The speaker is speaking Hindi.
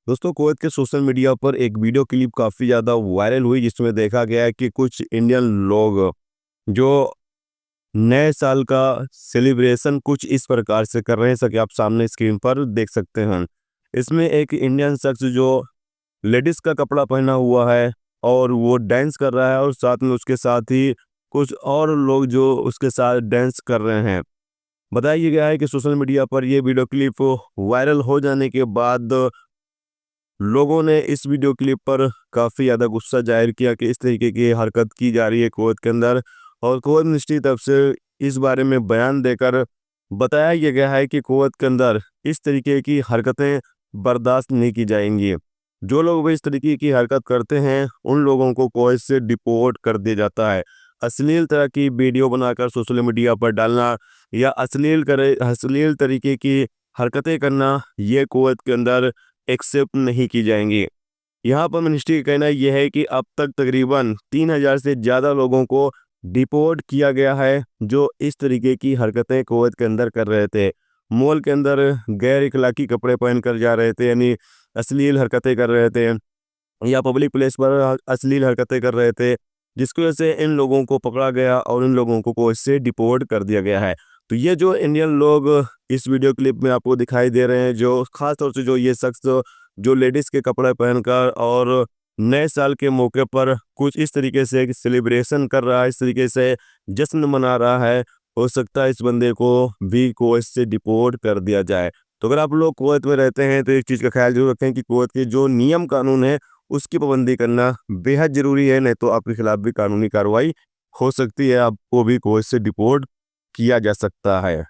दोस्तों, कुवैत के सोशल मीडिया पर एक वीडियो क्लिप काफ़ी ज़्यादा वायरल हुई जिसमें देखा गया है कि कुछ इंडियन लोग जो नए साल का सेलिब्रेशन कुछ इस प्रकार से कर रहे हैं, जैसा कि आप सामने स्क्रीन पर देख सकते हैं। इसमें एक इंडियन शख्स जो लेडीज़ का कपड़ा पहना हुआ है और वो डांस कर रहा है और साथ में उसके साथ ही कुछ और लोग जो उसके साथ डांस कर रहे हैं। बताया गया है कि सोशल मीडिया पर ये वीडियो क्लिप वायरल हो जाने के बाद लोगों ने इस वीडियो क्लिप पर काफ़ी ज़्यादा गुस्सा जाहिर किया कि इस तरीके की हरकत की जा रही है कुवैत के अंदर। और कुवैत मिनिस्ट्री की तरफ से इस बारे में बयान देकर बताया ये गया है कि कुवैत के अंदर इस तरीके की हरकतें बर्दाश्त नहीं की जाएंगी। जो लोग भी इस तरीके की हरकत करते हैं उन लोगों को कुवैत से डिपोर्ट कर दिया जाता है। अश्लील तरह की वीडियो बनाकर सोशल मीडिया पर डालना या अश्लील तरीके की हरकतें करना, ये कुवैत के अंदर एक्सेप्ट नहीं की जाएंगी। यहाँ पर मिनिस्ट्री का कहना यह है कि अब तक तकरीबन 3000 से ज़्यादा लोगों को डिपोर्ट किया गया है जो इस तरीके की हरकतें कुवैत के अंदर कर रहे थे। मॉल के अंदर गैर इखलाकी कपड़े पहनकर जा रहे थे, यानी अश्लील हरकतें कर रहे थे, या पब्लिक प्लेस पर अश्लील हरकतें कर रहे थे, जिसकी वजह से इन लोगों को पकड़ा गया और इन लोगों को इससे डिपोर्ट कर दिया गया है। तो ये जो इंडियन लोग इस वीडियो क्लिप में आपको दिखाई दे रहे हैं, जो खास तौर से जो ये शख्स जो लेडीज़ के कपड़े पहनकर और नए साल के मौके पर कुछ इस तरीके से एक सेलिब्रेशन कर रहा है, इस तरीके से जश्न मना रहा है, हो सकता है इस बंदे को भी कुवैत से डिपोर्ट कर दिया जाए। तो अगर आप लोग कुवैत में रहते हैं तो इस चीज़ का ख्याल जरूर रखें कि कुवैत के जो नियम कानून है उसकी पाबंदी करना बेहद ज़रूरी है, नहीं तो आपके खिलाफ भी कानूनी कार्रवाई हो सकती है, आपको भी कुवैत से डिपोर्ट किया जा सकता है।